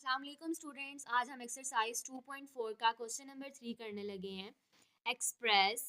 अस्सलाम वालेकुम स्टूडेंट्स, आज हम एक्सरसाइज 2.4 का क्वेश्चन नंबर 3 करने लगे हैं। Express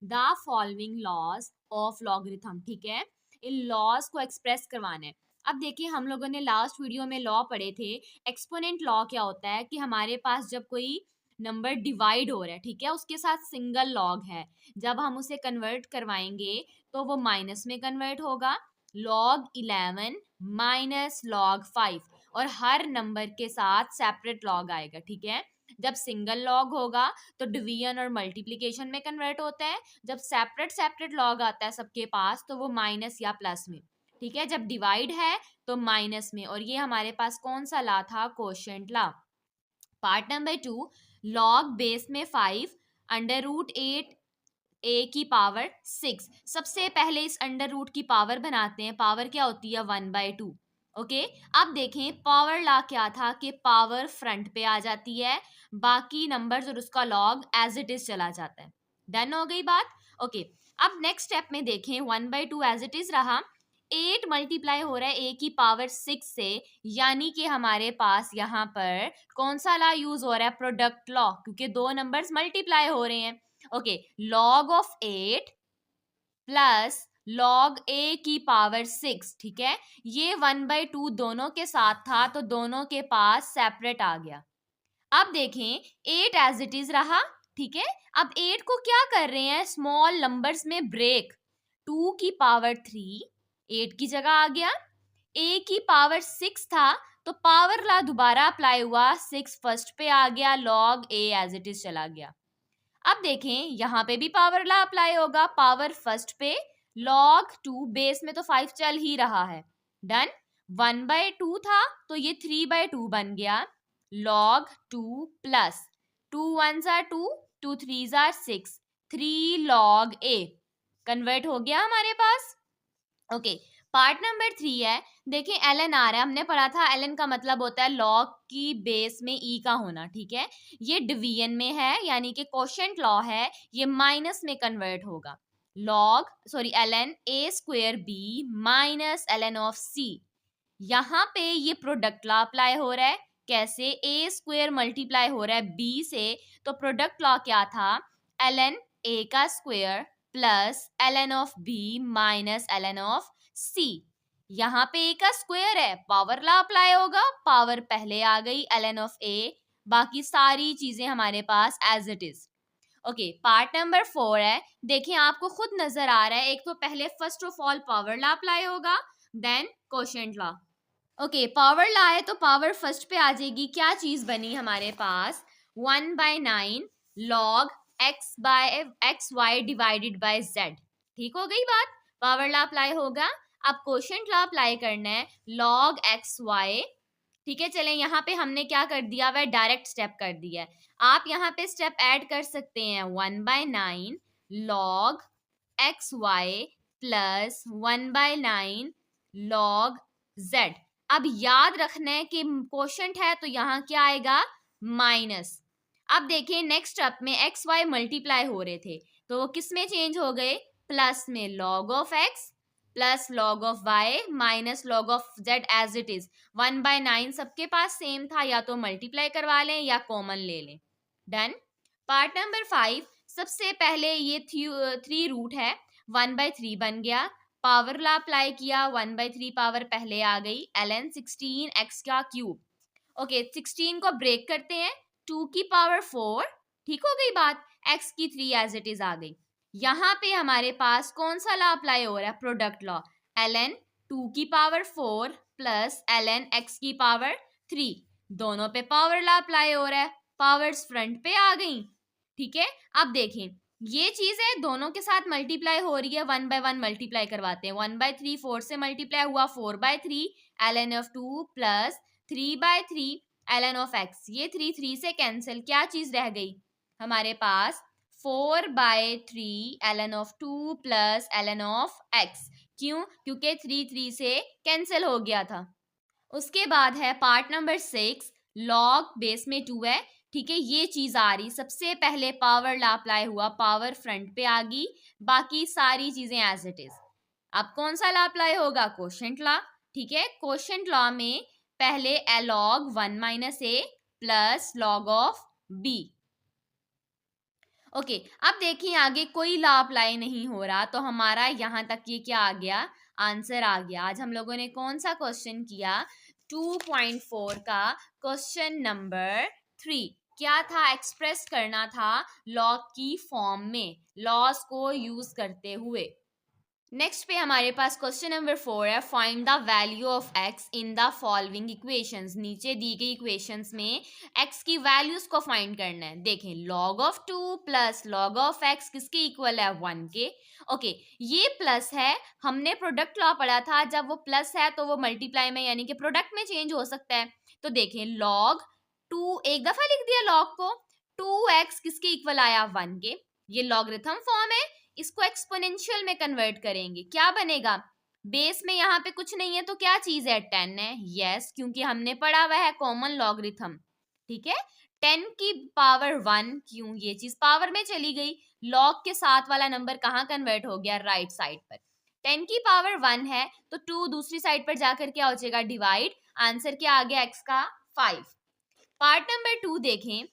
the following laws of logarithm. ठीक है, इन लॉज को एक्सप्रेस करवाना है। अब देखिए, हम लोगों ने लास्ट वीडियो में लॉ पढ़े थे। एक्सपोनेंट लॉ क्या होता है कि हमारे पास जब कोई नंबर डिवाइड हो रहा है, ठीक है, उसके साथ सिंगल लॉग है, जब हम उसे कन्वर्ट करवाएंगे तो वो माइनस में कन्वर्ट होगा। log 11 माइनस log 5, और हर नंबर के साथ सेपरेट लॉग आएगा। ठीक है, जब सिंगल लॉग होगा तो डिवीजन और मल्टीप्लिकेशन में कन्वर्ट होता है। जब सेपरेट सेपरेट लॉग आता है सबके पास तो वो माइनस या प्लस में। ठीक है, जब डिवाइड है तो माइनस में। और ये हमारे पास कौन सा ला था? कोशेंट ला। पार्ट नंबर 2, लॉग बेस में 5 अंडर रूट 8 ए की पावर 6। सबसे पहले इस अंडर रूट की पावर बनाते हैं। पावर क्या होती है? 1/2। ओके, अब देखें पावर ला क्या था कि पावर फ्रंट पे आ जाती है, बाकी नंबर्स और उसका लॉग एज इट इज चला जाता है। डन हो गई बात। ओके, अब नेक्स्ट स्टेप में देखें, 1/2 एज इट इज रहा। 8 मल्टीप्लाई हो रहा है ए की पावर 6 से, यानी कि हमारे पास यहाँ पर कौन सा लॉ यूज हो रहा है? प्रोडक्ट लॉ, क्योंकि दो नंबर्स मल्टीप्लाई हो रहे हैं। Okay, log of 8 plus log A की पावर 6। ठीक है, ये 1/2 दोनों के साथ था तो दोनों के पास सेपरेट आ गया। अब देखें 8 एज इट इज रहा। ठीक है, अब 8 को क्या कर रहे हैं? स्मॉल नंबर्स में ब्रेक। 2 की पावर 3 8 की जगह आ गया। ए की पावर 6 था तो पावर ला दोबारा अप्लाई हुआ, 6 फर्स्ट पे आ गया, log A as it is चला गया। अब देखें यहाँ पे भी पावर ला अप्लाई होगा, पावर फर्स्ट पे, log 2 बेस में तो 5 चल ही रहा है। डन। 1/2 था तो ये 3/2 बन गया, log 2 plus 2 1s are 2, 2 3s are 6, 3 log a convert हो गया हमारे पास। ओके, पार्ट नंबर 3 है। देखिए ln आ रहा है, हमने पढ़ा था ln का मतलब होता है लॉग की बेस में ई का होना। ठीक है, ये डिवीजन में है, यानी कि कोशेंट लॉ है, ये माइनस में कन्वर्ट होगा। ln a square B minus ln of सी। यहाँ पे ये प्रोडक्ट लॉ अप्लाई हो रहा है। कैसे? a स्क्वायर मल्टीप्लाई हो रहा है b से, तो प्रोडक्ट लॉ क्या था? ln a का square plus ln of b minus ln of c। यहाँ पे a का स्क्वायर है, पावर लॉ अप्लाई होगा, पावर पहले आ गई, ln ऑफ a, बाकी सारी चीजें हमारे पास as it is. Okay, part number 4 है। देखिए आपको खुद नजर आ रहा है, एक तो पहले first of all power law apply होगा, then quotient law. Okay, power law है तो पावर फर्स्ट पे आ जाएगी। क्या चीज बनी हमारे पास? 1/9 log x y divided by z। ठीक हो गई बात, पावर ला अप्लाई होगा। अब कोशेंट ला अप्लाई करना है, log x y। ठीक है, चलें यहाँ पे हमने क्या कर दिया? वह डायरेक्ट स्टेप कर दिया है। आप यहाँ पे स्टेप ऐड कर सकते हैं, 1/9 log x y plus 1/9 log z। अब याद रखना है कि कोशेंट है तो यहाँ क्या आएगा? माइनस। अब देखिए नेक्स्ट स्टेप में एक्स वाई मल्टीप्लाई हो रहे थे तो वो किस में चेंज हो गए? प्लस में, log of X plus log of Y minus log of Z as it is. 1/9 सबके पास सेम था, या तो मल्टीप्लाई करवा लें या कॉमन ले लें। डन। पार्ट नंबर 5, सबसे पहले ये 3 रूट है, 1/3 बन गया, पावर ला अप्लाई किया, 1/3 पावर पहले आ गई, ln 16 x का क्यूब। ओके, 16 को ब्रेक करते हैं, 2 की पावर 4। ठीक हो गई बात, x की 3 एज इट इज आ गई। यहाँ पे हमारे पास कौन सा लॉ अप्लाई हो रहा है? Product law. ln 2 की पावर 4 प्लस ln x की पावर 3, दोनों पे पावर लॉ अप्लाई हो रहा है, पावर्स फ्रंट पे आ गई। ठीक है, अब देखें ये चीज है, दोनों के साथ मल्टीप्लाई हो रही है, 1/1 मल्टीप्लाई करवाते हैं। 1/3 4 से मल्टीप्लाई हुआ, 4/3 ln of 2 plus 3/3 ln of x। ये 3 3 से कैंसिल, क्या चीज रह गई हमारे पास? 4/3 ln of 2 plus ln of x। क्यों? क्योंकि 3 3 से कैंसिल हो गया था। उसके बाद है पार्ट नंबर 6, लॉग बेस में 2 है। ठीक है, ये चीज आ रही, सबसे पहले पावर ला अप्लाई हुआ, पावर फ्रंट पे आ गई, बाकी सारी चीजें एज इट इज। अब कौन सा ला अप्लाई होगा? कोशेंट ला। ठीक है, कोशेंट लॉ में पहले log 1 minus a plus log of b। Okay अब देखिए आगे कोई लॉ अप्लाई नहीं हो रहा, तो हमारा यहाँ तक ये क्या आ गया, आंसर आ गया। आज हम लोगों ने कौन सा क्वेश्चन किया, 2.4 का क्वेश्चन नंबर 3। क्या था, एक्सप्रेस करना था लॉग की फॉर्म में, लॉस को यूज करते हुए। नेक्स्ट पे हमारे पास क्वेश्चन नंबर 4 है, find the value of x in the following equations. नीचे दी गई इक्वेशंस में x की वैल्यूज को फाइंड करना है। देखें log of 2 plus log of x किसके इक्वल है, 1 के। ओके ये प्लस है, हमने प्रोडक्ट लॉ पढ़ा था, जब वो प्लस है तो वो मल्टीप्लाई में यानी कि प्रोडक्ट में चेंज हो सकता है। तो देखें log 2 एक दफा लिख दिया log को, 2x किसके इक्वल आया, 1 के। ये लॉगरिथम फॉर्म है, इसको एक्सपोनेंशियल में कन्वर्ट करेंगे, क्या बनेगा, बेस में यहाँ पे कुछ नहीं है तो क्या चीज है, 10 है। यस क्योंकि हमने पढ़ा हुआ है कॉमन लॉगरिथम, ठीक है। 10 की पावर 1, क्यों, ये चीज पावर में चली गई, लॉग के साथ वाला नंबर कहाँ कन्वर्ट हो गया, राइट साइड पर। 10 की पावर 1 है तो 2 दूसरी साइड पर जाकर क्या हो जाएगा, डिवाइड। आंसर क्या आ गया, x का 5। पार्ट नंबर 2 देखें।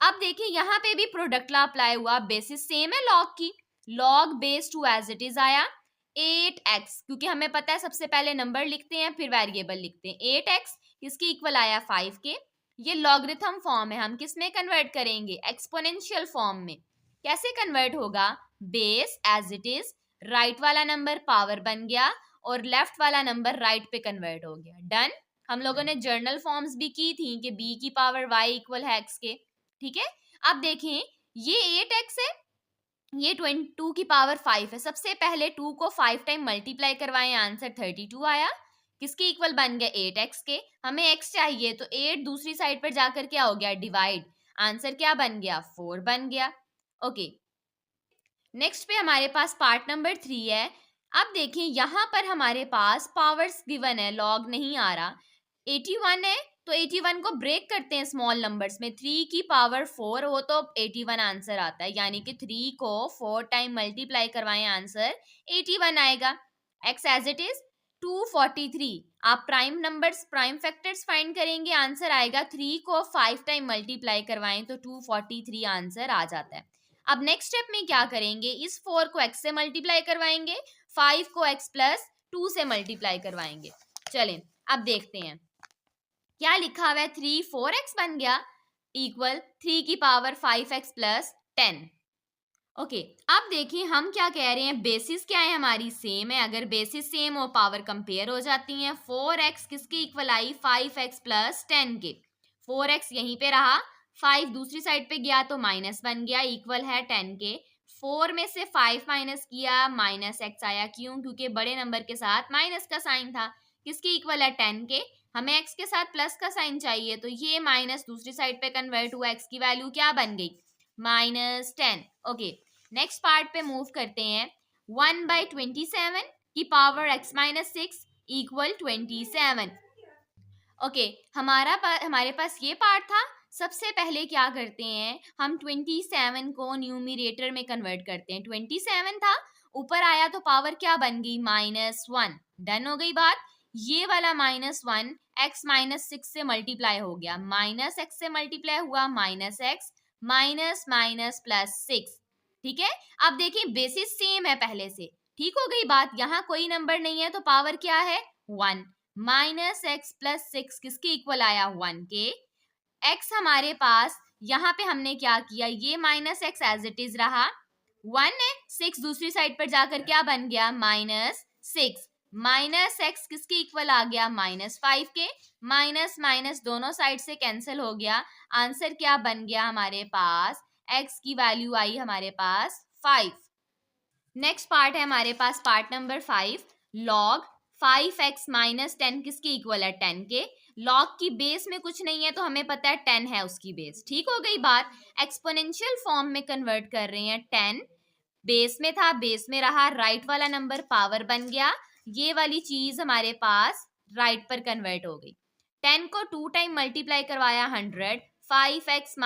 अब देखिए यहाँ पे भी प्रोडक्ट लॉ अप्लाई हुआ, बेसिस सेम है लॉग की, log base 2 as it is आया 8x, क्योंकि हमें पता है सबसे पहले नंबर लिखते हैं फिर वेरिएबल लिखते हैं। 8x किसके इक्वल आया, 5 के। ये लॉगरिथम फॉर्म है, हम किस में कन्वर्ट करेंगे, एक्सपोनेंशियल फॉर्म में। कैसे कन्वर्ट होगा, base as it is, right वाला नंबर पावर बन गया और लेफ्ट वाला नंबर राइट पे कन्वर्ट हो गया, डन। हम लोगों ने जर्नल फॉर्म्स भी की थी कि b की पावर y इक्वल है x के, ठीक है। अब देखें ये 8x है, ये 22 की पावर 5 है। सबसे पहले 2 को 5 टाइम मल्टीप्लाई करवाएं, आंसर 32 आया, किसके इक्वल बन गया, 8x के। हमें x चाहिए तो 8 दूसरी साइड पर जाकर क्या हो गया, डिवाइड। आंसर क्या बन गया, 4 बन गया। ओके नेक्स्ट पे हमारे पास पार्ट नंबर 3 है। अब देखें यहाँ पर हमारे पास पावर्स गिवन है, लॉग नहीं आ रहा। 81 है तो 81 को ब्रेक करते हैं स्मॉल नंबर्स में, 3 की पावर 4 हो तो 81 आंसर आता है, यानी कि 3 को 4 टाइम मल्टीप्लाई करवाएं, आंसर 81 आएगा। x as it is 243। आप prime numbers, prime factors find करेंगे, आंसर आएगा 3 को 5 टाइम मल्टीप्लाई करवाएं तो 243 आंसर आ जाता है। अब नेक्स्ट स्टेप में क्या करेंगे, इस 4 को x से मल्टीप्लाई करवाएंगे, 5 को x प्लस 2 से मल्टीप्लाई करवाएंगे। चलें अब देखते हैं क्या लिखा हुआ है, 3 4x बन गया इक्वल 3 की पावर 5x प्लस 10। ओके अब देखिए हम क्या कह रहे हैं, बेसिस क्या है हमारी, सेम है। अगर बेसिस सेम हो पावर कंपेयर हो जाती हैं। 4x किसके इक्वल आई, 5x प्लस 10 के। 4x यहीं पे रहा, 5 दूसरी साइड पे गया तो माइनस बन गया, इक्वल है 10 के। 4 में से 5 माइनस किया, माइनस x आया, क्यों, क्योंकि बड़े नंबर के साथ माइनस का साइन था। किसके इक्वल है, 10 के। हमें x के साथ प्लस का साइन चाहिए तो ये माइनस दूसरी साइड पे कन्वर्ट हुआ, x की वैल्यू क्या बन गई, -10। ओके नेक्स्ट पार्ट पे मूव करते हैं। 1/27 की पावर x-6 इक्वल 27। ओके हमारे पास ये पार्ट था। सबसे पहले क्या करते हैं, हम 27 को न्यूमरेटर में कन्वर्ट करते हैं। 27 था, ऊपर आया तो पावर क्या बन गई, -1। डन हो गई बात। ये वाला -1 x-6 से मल्टीप्लाई हो गया, -x से मल्टीप्लाई हुआ, -x माइनस प्लस 6, ठीक है। अब देखिए बेसिस सेम है पहले से, ठीक हो गई बात। यहाँ कोई नंबर नहीं है तो पावर क्या है, 1। -x प्लस 6 किसके इक्वल आया, 1 के। x हमारे पास यहाँ पे हमने क्या किया, ये -x एज इट इज रहा, 1 है, 6 दूसरी साइड पर जाकर क्या बन गया, -6। -x किसके इक्वल आ गया, -5 के। माइनस माइनस दोनों साइड से कैंसिल हो गया, आंसर क्या बन गया हमारे पास, x की वैल्यू आई हमारे पास 5। नेक्स्ट पार्ट है हमारे पास पार्ट नंबर 5। log 5x - 10 किसके इक्वल है, 10 के। log की बेस में कुछ नहीं है तो हमें पता है 10 है उसकी बेस, ठीक हो गई बात। एक्सपोनेंशियल फॉर्म में कन्वर्ट कर रहे हैं, 10 बेस में था, बेस में रहा, राइट वाला नंबर पावर बन गया, ये वाली चीज हमारे पास राइट पर कन्वर्ट हो गई। 10 को 2 टाइम मल्टीप्लाई करवाया, 100। 5x -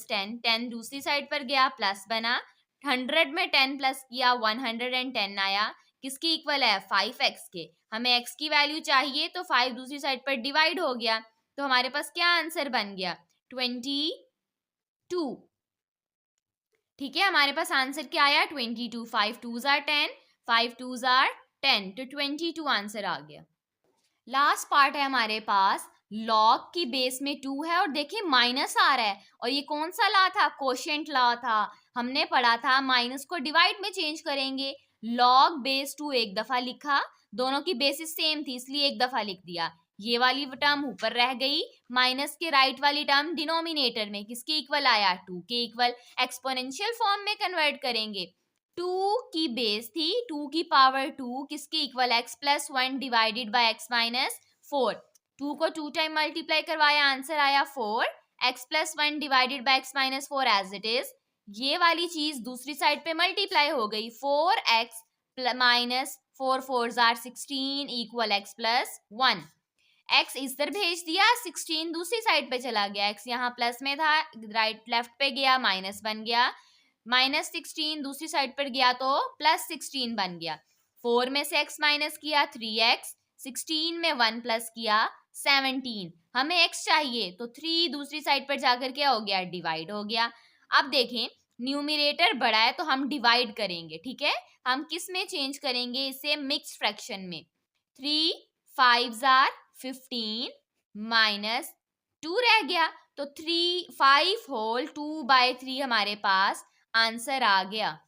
10, 10 दूसरी साइड पर गया, प्लस बना, 100 में 10 प्लस किया, 110 आया, किसके इक्वल है 5x के। हमें x की वैल्यू चाहिए तो 5 दूसरी साइड पर डिवाइड हो गया, तो हमारे पास क्या आंसर बन गया 22। ठीक है, हमारे पास आंसर क्या आया 22। 5 2s are 10, 5 2s are 10, तो 22 आंसर आ गया। लास्ट पार्ट है हमारे पास, लॉग की बेस में 2 है और देखिए माइनस आ रहा है, और ये कौन सा लॉ था, कोशेंट लॉ था। हमने पढ़ा था माइनस को डिवाइड में चेंज करेंगे। लॉग बेस 2 एक दफा लिखा, दोनों की बेसिस सेम थी इसलिए एक दफा लिख दिया। ये वाली टर्म ऊपर रह गई, माइनस के राइट वाली टर्म डिनोमिनेटर में किसके इक्वल आया 2 के इक्वल। एक्सपोनेंशियल फॉर्म में कन्वर्ट करेंगे, 2 की बेस थी 2 की पावर 2 किसके equal x plus 1 divided by x minus 4। 2 को 2 टाइम मल्टीप्लाई करवाया, आंसर आया 4। x plus 1 divided by x minus 4 as it is. ये वाली चीज दूसरी साइड पे मल्टीप्लाई हो गई, 4x minus 4 4s are 16 equal x plus 1। x इधर भेज दिया, 16 दूसरी साइड पे चला गया, x यहाँ प्लस में था राइट लेफ्ट पे गया माइनस बन गया, माइनस 16 दूसरी साइड पर गया तो प्लस 16 बन गया। 4 में से x माइनस किया 3x, 16 में 1 प्लस किया 17। हमें x चाहिए तो 3 दूसरी साइड पर जाकर क्या हो गया डिवाइड हो गया। अब देखें न्यूमरेटर बड़ा है तो हम डिवाइड करेंगे, ठीक है। हम किस में चेंज करेंगे इसे, मिक्स फ्रैक्शन में। 3 5s are 15 माइनस 2 रह गया, तो 3 5 होल 2 बाय 3 हमारे पास आंसर आ गया।